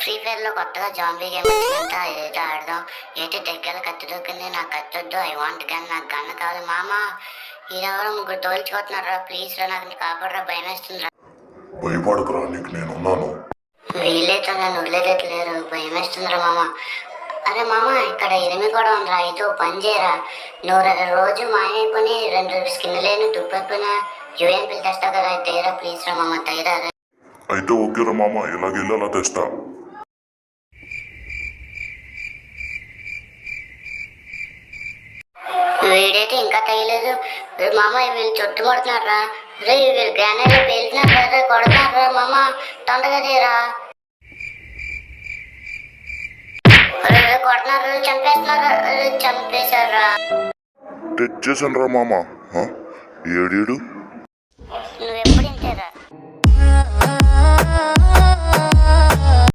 Free fire లో కొత్తగా zombie game వచ్చిందంట, ఏదో ఆడదాం. ఏంటి దగ్గర కత్తి దొరికింది, నాకు కత్తి వద్దు, ఐ వాంట్ గన్, నాకు గన్ కావాలి మామ. ఈయనెవరో ముగ్గురు తోల్చుకుంటున్నారా, ప్లీజ్ రా, నాకు కాపాడరా, భయం వేస్తుందిరా. భయపడకురా, నీకు నేనున్నాను. వీళ్ళైతే నన్ను వదిలేట్లేరు, భయం వేస్తుందిరా మామ. అరే మామ, ఇక్కడ ఎనిమి కూడా ఉందిరా, అయితే ఓ పని చేయరా, నువ్వు రోజు మాయైపోయి రెండు స్కిన్ లేని దుప్పైపోయినా యూఎన్పీలు తెస్తావు కదా, తేరా ప్లీజ్ రా మామ, తేరా. అయితే ఓకేరా మామ, ఇలాగెళ్ళి అలా తెస్తా. వీడైతే ఇంకా తేయలేదు మామ, వీళ్ళు చుట్టుముడుతున్నారా, రే వీళ్ళు గ్రానైట్ పేలుతున్నారా, కొడుతున్నారా మామ, తొందరగా తీరా. కొడుతున్నారు, చంపేస్తున్నారు, చంపేశారా. తెచ్చేసాను రా మామ. ఏడేడు